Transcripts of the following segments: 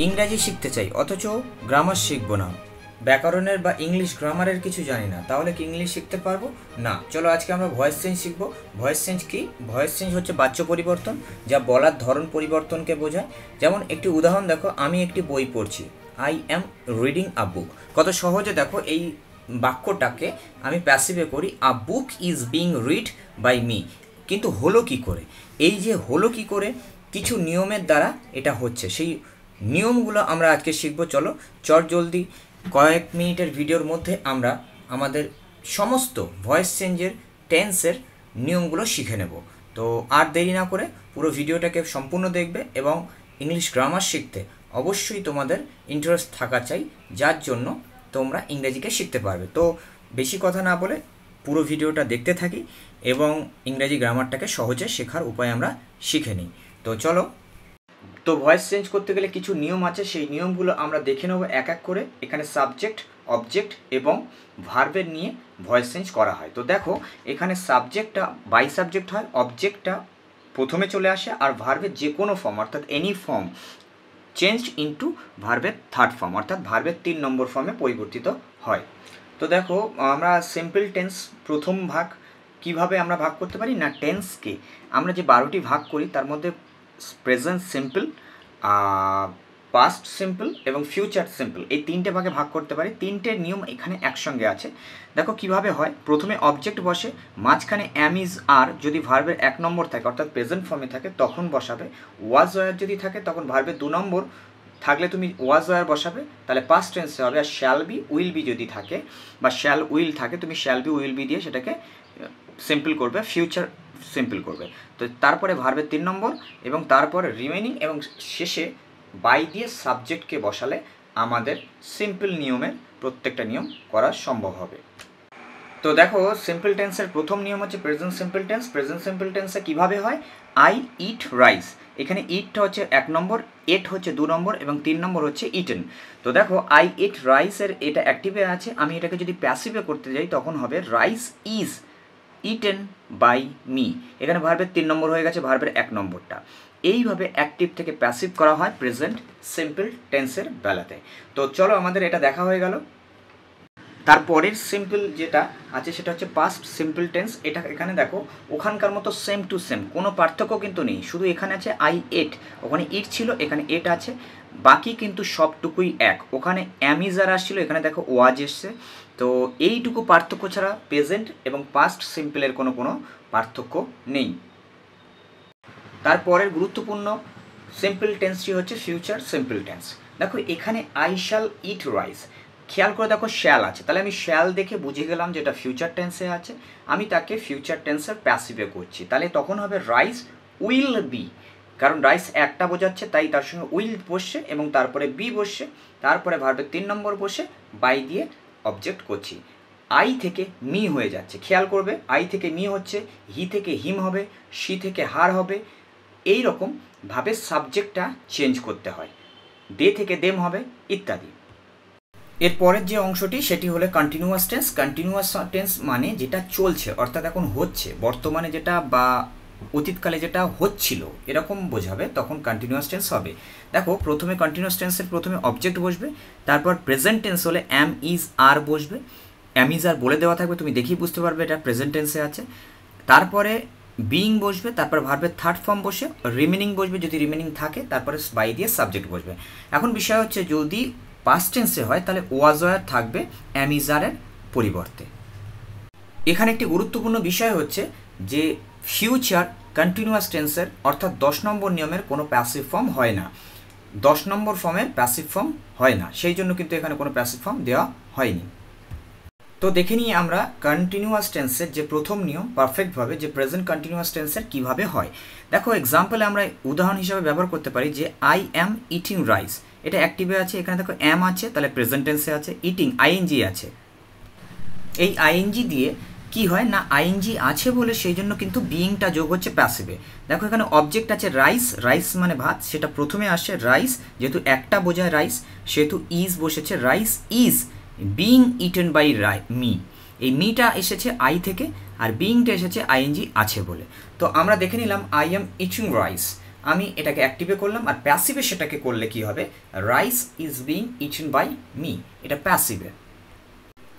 ইংরাজি শিখতে চাই অথচ গ্রামার শিখবো না, ব্যাকরণের বা ইংলিশ গ্রামারের কিছু জানি না, তাহলে কি ইংলিশ শিখতে পারবো না? চলো আজকে আমরা ভয়েস চেঞ্জ শিখবো। ভয়েস চেঞ্জ কি? ভয়েস চেঞ্জ হচ্ছে বাচ্য পরিবর্তন, যা বলার ধরন পরিবর্তনকে বোঝায়। যেমন একটি উদাহরণ দেখো, আমি একটি বই পড়ছি, আই অ্যাম রিডিং আ বুক। কত সহজে দেখো এই বাক্যটাকে আমি প্যাসিভে করি, a book is being read by me. কিন্তু হলো কি করে? এই যে হলো কি করে, কিছু নিয়মের দ্বারা এটা হচ্ছে, সেই নিয়মগুলো আমরা আজকে শিখবো। চলো জলদি কয়েক মিনিটের ভিডিওর মধ্যে আমরা আমাদের সমস্ত ভয়েস চেঞ্জের টেন্সের নিয়মগুলো শিখে নেব। তো আর দেরি না করে পুরো ভিডিওটাকে সম্পূর্ণ দেখবে, এবং ইংলিশ গ্রামার শিখতে অবশ্যই তোমাদের ইন্টারেস্ট থাকা চাই, যার জন্য তোমরা ইংরেজিকে শিখতে পারবে। তো বেশি কথা না বলে পুরো ভিডিওটা দেখতে থাকি এবং ইংরেজি গ্রামারটাকে সহজে শেখার উপায় আমরা শিখে নিই। তো চলো। তো ভয়েস চেঞ্জ করতে গেলে কিছু নিয়ম আছে, সেই নিয়মগুলো আমরা দেখে নেব এক এক করে। এখানে সাবজেক্ট, অবজেক্ট এবং ভার্বের নিয়ে ভয়েস চেঞ্জ করা হয়। তো দেখো এখানে সাবজেক্টটা বাই সাবজেক্ট হয়, অবজেক্টটা প্রথমে চলে আসে, আর ভার্বের যে কোনো ফর্ম অর্থাৎ এনি ফর্ম চেঞ্জ ইনটু ভার্বের থার্ড ফর্ম অর্থাৎ ভার্বের 3 নম্বর ফর্মে পরিবর্তিত হয়। তো দেখো আমরা সিম্পল টেন্স প্রথম ভাগ কিভাবে আমরা ভাগ করতে পারি না, টেন্সকে আমরা যে 12টি ভাগ করি তার মধ্যে প্রেজেন্ট সিম্পল, পাস্ট সিম্পল এবং ফিউচার সিম্পল, এই 3টে ভাগে ভাগ করতে পারি। 3টে নিয়ম এখানে একসঙ্গে আছে। দেখো কিভাবে হয়। প্রথমে অবজেক্ট বসে, মাঝখানে অ্যাম ইজ আর যদি ভার্বের 1 নম্বর থাকে অর্থাৎ প্রেজেন্ট ফর্মে থাকে তখন বসাবে। ওয়াজ ওয়ার যদি থাকে তখন ভার্বের 2 নম্বর থাকলে তুমি ওয়াজ ওয়ার বসাবে, তাহলে পাস্ট টেন্সে হবে। আর শ্যাল বি উইল বি যদি থাকে বা শ্যাল উইল থাকে, তুমি শ্যাল বি উইল বি দিয়ে সেটাকে সিম্পল করবে, ফিউচার সিম্পল করবে। তো তারপরে ভার্বের 3 নম্বর এবং তারপরে রিমেনিং এবং শেষে বাই দিয়ে সাবজেক্টকে বসালে আমাদের সিম্পল নিয়মের প্রত্যেকটা নিয়ম করা সম্ভব হবে। তো দেখো সিম্পল টেন্সের প্রথম নিয়ম হচ্ছে present simple tense. Present simple টেন্সে কীভাবে হয়, আই ইট রাইস, এখানে ইটটা হচ্ছে 1 নম্বর, এট হচ্ছে 2 নম্বর এবং 3 নম্বর হচ্ছে ইটেন। তো দেখো আই ইট রাইসের এটা অ্যাক্টিভে আছে, আমি এটাকে যদি প্যাসিভে করতে যাই তখন হবে rice is eaten by me. এখানে ভার্বের 3 নম্বর হয়ে গেছে, ভার্বের 1 নম্বরটা। এইভাবে অ্যাক্টিভ থেকে প্যাসিভ করা হয় প্রেজেন্ট সিম্পল টেন্সের বেলাতে। তো চলো আমাদের এটা দেখা হয়ে গেল। তারপরের সিম্পল যেটা আছে সেটা হচ্ছে পাস্ট সিম্পল টেন্স। এটা এখানে দেখো ওখানকার মতো সেম টু সেম, কোনো পার্থক্য কিন্তু নেই, শুধু এখানে আছে আই এট, ওখানে ইট ছিল এখানে এট আছে, বাকি কিন্তু সবটুকুই এক। ওখানে অ্যামিজার আসছিল, এখানে দেখো ওয়াজ এসছে। তো এইটুকু পার্থক্য ছাড়া প্রেজেন্ট এবং পাস্ট সিম্পলের কোনো পার্থক্য নেই। তারপরের গুরুত্বপূর্ণ সিম্পল টেন্সটি হচ্ছে ফিউচার সিম্পল টেন্স। দেখো এখানে আই শ্যাল ইট রাইস, খেয়াল করে দেখো শ্যাল আছে, তাহলে আমি শ্যাল দেখে বুঝে গেলাম যেটা ফিউচার টেন্সে আছে, আমি তাকে ফিউচার টেন্সের প্যাসিভে করছি, তাহলে তখন হবে রাইস উইল বি, কারণ রাইস একটা বোঝাচ্ছে তাই তার সঙ্গে উইল বসছে এবং তারপরে বি বসছে, তারপরে ভার্বের 3 নম্বর বসে বাই দিয়ে অবজেক্ট করছি। আই থেকে মি হয়ে যাচ্ছে, খেয়াল করবে আই থেকে মি হচ্ছে, হি থেকে হিম হবে, শি থেকে হার হবে। এই রকম ভাবে সাবজেক্টটা চেঞ্জ করতে হয়, দে থেকে দেম হবে ইত্যাদি। এরপরের যে অংশটি সেটি হলো কন্টিনিউয়াস টেন্স। কন্টিনিউয়াস টেন্স মানে যেটা চলছে অর্থাৎ এখন হচ্ছে, বর্তমানে যেটা বা অতীতকালে যেটা হচ্ছিল এরকম বোঝাবে, তখন কন্টিনিউয়াস টেন্স হবে। দেখো প্রথমে কন্টিনিউয়াস টেন্সের প্রথমে অবজেক্ট বসবে, তারপর প্রেজেন্ট টেন্স হলে অ্যাম ইজ আর বসবে, অ্যাম ইজ আর বলে দেওয়া থাকবে, তুমি দেখেই বুঝতে পারবে এটা প্রেজেন্ট টেন্সে আছে। তারপরে বিইং বসবে, তারপর ভার্বের থার্ড ফর্ম বসে রিমেনিং বসবে, যদি রিমেনিং থাকে তারপরে বাই দিয়ে সাবজেক্ট বসবে। এখন বিষয় হচ্ছে যদি পাস্ট টেন্সে হয় তাহলে ওয়াজ ওয়ার থাকবে অ্যামিজারের পরিবর্তে। এখানে একটি গুরুত্বপূর্ণ বিষয় হচ্ছে যে ফিউচার কন্টিনিউয়াস টেন্সের অর্থাৎ 10 নম্বর নিয়মের কোনো প্যাসিভ ফর্ম হয় না, 10 নম্বর ফর্মের প্যাসিভ ফর্ম হয় না, সেই জন্য কিন্তু এখানে কোনো প্যাসিভ ফর্ম দেওয়া হয়নি। তো দেখে নিই আমরা কন্টিনিউয়াস টেন্সের যে প্রথম নিয়ম পারফেক্টভাবে, যে প্রেজেন্ট কন্টিনিউয়াস টেন্সের কীভাবে হয়। দেখো এক্সাম্পলে আমরা উদাহরণ হিসাবে ব্যবহার করতে পারি যে আই অ্যাম ইটিং রাইস, এটা অ্যাক্টিভে আছে, এখানে দেখো অ্যাম আছে তাহলে প্রেজেন্ট টেন্সে আছে, ইটিং আইএনজি আছে। এই আইএনজি দিয়ে কি হয় না, আইএনজি আছে বলে সেই জন্য কিন্তু বিইংটা যোগ হচ্ছে প্যাসিভে। দেখো এখানে অবজেক্ট আছে রাইস, রাইস মানে ভাত, সেটা প্রথমে আসে রাইস, যেহেতু একটা বোঝায় রাইস সেহেতু ইজ বসেছে, rice is being eaten by me. এই মিটা এসেছে আই থেকে আর বিইংটা এসেছে আইএনজি আছে বলে। তো আমরা দেখে নিলাম আই এম ইটিং রাইস, আমি এটাকে অ্যাক্টিভে করলাম, আর প্যাসিভে সেটাকে করলে কি হবে, rice is being eaten by me, এটা প্যাসিভে।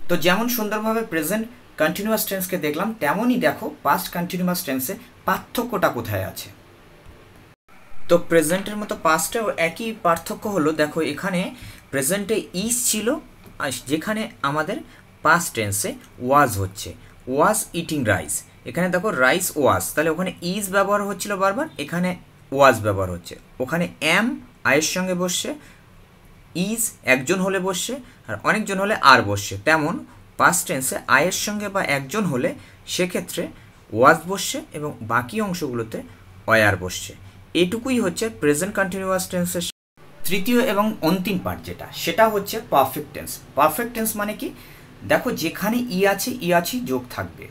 তো যেমন সুন্দরভাবে প্রেজেন্ট কন্টিনিউয়াস টেন্সকে দেখলাম, তেমনই দেখো পাস্ট কন্টিনিউয়াস টেন্সে পার্থক্যটা কোথায় আছে। তো প্রেজেন্টের মতো পাস্টেও একই পার্থক্য হলো, দেখো এখানে প্রেজেন্টে ইজ ছিল, আর যেখানে আমাদের পাস্ট টেন্সে ওয়াজ হচ্ছে, ওয়াজ ইটিং রাইস। এখানে দেখো রাইস ওয়াজ, তাহলে ওখানে ইজ ব্যবহার হচ্ছিল বারবার, এখানে ওয়াজ ব্যবহার হচ্ছে। ওখানে অ্যাম আয়ের সঙ্গে বসছে, ইজ একজন হলে বসছে, আর অনেকজন হলে আর বসছে। তেমন পাস্ট টেন্সে আয়ের সঙ্গে বা একজন হলে সেক্ষেত্রে ওয়াজ বসছে এবং বাকি অংশগুলোতে অয়ার বসছে। এটুকুই হচ্ছে প্রেজেন্ট কন্টিনিউয়াস টেন্সের তৃতীয় এবং অন্তিম পার্ট, যেটা সেটা হচ্ছে পারফেক্ট টেন্স। পারফেক্ট টেন্স মানে কি, দেখো যেখানে ই আছে ই আছি যোগ থাকবে।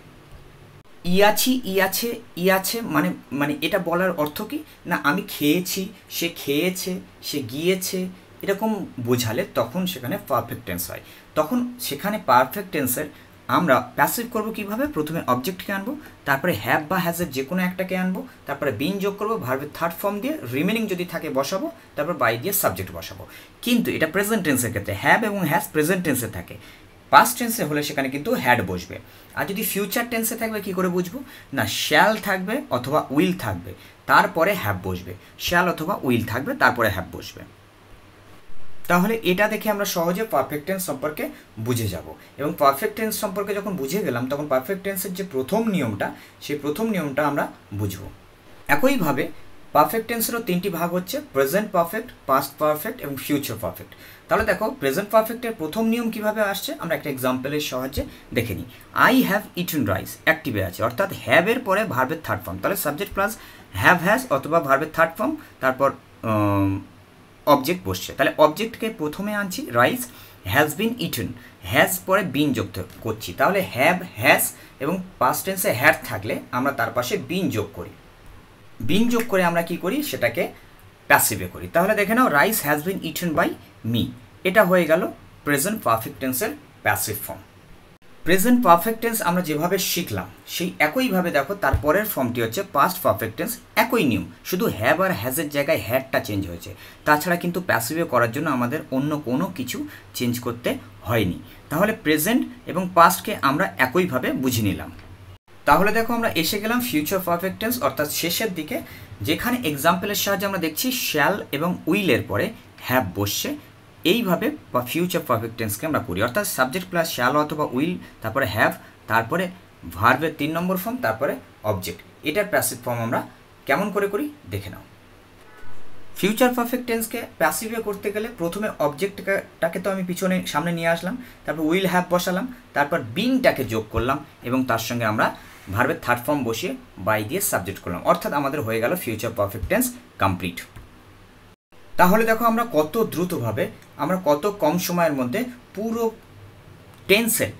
ই আছি ই আছে ই আছে মানে মানে এটা বলার অর্থ কি না, আমি খেয়েছি, সে খেয়েছে, সে গিয়েছে, এরকম বোঝালে তখন সেখানে পারফেক্ট টেন্স হয়। তখন সেখানে পারফেক্ট টেন্সের আমরা প্যাসিভ করবো কীভাবে, প্রথমে অবজেক্টকে আনবো, তারপরে হ্যাভ বা হ্যাজের যে কোনো একটাকে আনবো, তারপরে বিন যোগ করবো, ভার্বের থার্ড ফর্ম দিয়ে রিমেনিং যদি থাকে বসাবো, তারপর বাই দিয়ে সাবজেক্ট বসাবো। কিন্তু এটা প্রেজেন্ট টেন্সের ক্ষেত্রে হ্যাভ এবং হ্যাজ প্রেজেন্ট টেন্সে থাকে, পাস্ট টেন্সে হলে সেখানে কিন্তু হ্যাড বসবে। আর যদি ফিউচার টেন্সে থাকবে কী করে বুঝবো, না শ্যাল থাকবে অথবা উইল থাকবে, তারপরে হ্যাভ বসবে। শ্যাল অথবা উইল থাকবে, তারপরে হ্যাভ বসবে। তাহলে এটা দেখে আমরা সহজে পারফেক্ট টেন্স সম্পর্কে বুঝে যাব। এবং পারফেক্ট টেন্স সম্পর্কে যখন বুঝে গেলাম, তখন পারফেক্ট টেন্সের যে প্রথম নিয়মটা, সেই প্রথম নিয়মটা আমরা বুঝব। একইভাবে পারফেক্ট টেন্সেরও তিনটি ভাগ হচ্ছে, প্রেজেন্ট পারফেক্ট, পাস্ট পারফেক্ট এবং ফিউচার পারফেক্ট। তাহলে দেখো প্রেজেন্ট পারফেক্টের প্রথম নিয়ম কিভাবে আসছে, আমরা একটা এক্সাম্পলের সাহায্যে দেখে নিই। আই হ্যাভ ইটেন রাইস অ্যাক্টিভে আছে, অর্থাৎ হ্যাভের পরে ভার্বের থার্ড ফর্ম, তাহলে সাবজেক্ট প্লাস হ্যাভ হ্যাজ অথবা ভার্বের থার্ড ফর্ম, তারপর অবজেক্ট বসছে। তাহলে অবজেক্টকে প্রথমে আনছি, rice has been eaten, has পরে বিন যোগ করছি। তাহলে হ্যাভ হ্যাজ এবং পাস্ট টেন্সে হ্যাড থাকলে আমরা তার পাশে বিন যোগ করি। বিন যোগ করে আমরা কি করি, সেটাকে প্যাসিভে করি। তাহলে দেখে নাও, rice has been eaten by me, এটা হয়ে গেল প্রেজেন্ট পারফেক্ট টেন্সের passive form. Present perfect tense আমরা যেভাবে শিখলাম, সেই একইভাবে দেখো তারপরের ফর্মটি হচ্ছে পাস্ট পারফেক্ট টেন্স। একই নিয়ম, শুধু হ্যাভ আর হ্যাজের জায়গায় হ্যাডটা চেঞ্জ হয়েছে। তাছাড়া কিন্তু প্যাসিভে করার জন্য আমাদের অন্য কোনো কিছু চেঞ্জ করতে হয়নি। তাহলে প্রেজেন্ট এবং পাস্টকে আমরা একইভাবে বুঝে নিলাম। তাহলে দেখো আমরা এসে গেলাম ফিউচার পারফেক্ট টেন্স, অর্থাৎ শেষের দিকে, যেখানে এক্সাম্পলের সাহায্যে আমরা দেখছি শ্যাল এবং উইলের পরে হ্যাভ বসছে। এইভাবে ফিউচার পারফেক্ট টেন্সকে আমরা করি, অর্থাৎ সাবজেক্ট প্লাস শ্যাল অথবা উইল, তারপরে হ্যাভ, তারপরে ভার্বের 3 নম্বর ফর্ম, তারপরে অবজেক্ট। এটার প্যাসিভ ফর্ম আমরা কেমন করে করি দেখে নাও। ফিউচার পারফেক্ট টেন্সকে প্যাসিভে করতে গেলে প্রথমে অবজেক্টটাকে তো আমি সামনে নিয়ে আসলাম, তারপর উইল হ্যাভ বসালাম, তারপর বিংটাকে যোগ করলাম এবং তার সঙ্গে আমরা ভার্বের থার্ড ফর্ম বসিয়ে বাই দিয়ে সাবজেক্ট করলাম, অর্থাৎ আমাদের হয়ে গেল ফিউচার পারফেক্ট টেন্স কমপ্লিট। তাহলে দেখো আমরা কত দ্রুতভাবে, আমরা কত কম সময়ের মধ্যে পুরো টেন্সের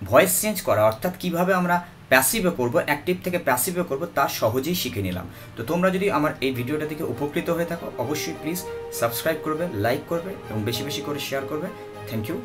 ভয়েস চেঞ্জ করা, অর্থাৎ কিভাবে আমরা প্যাসিভে করব, অ্যাক্টিভ থেকে প্যাসিভে করব, তা সহজেই শিখে নিলাম। তো তোমরা যদি আমার এই ভিডিওটা থেকে উপকৃত হয়ে থাকো, অবশ্যই প্লিজ সাবস্ক্রাইব করবে, লাইক করবে এবং বেশি বেশি করে শেয়ার করবে। Thank you.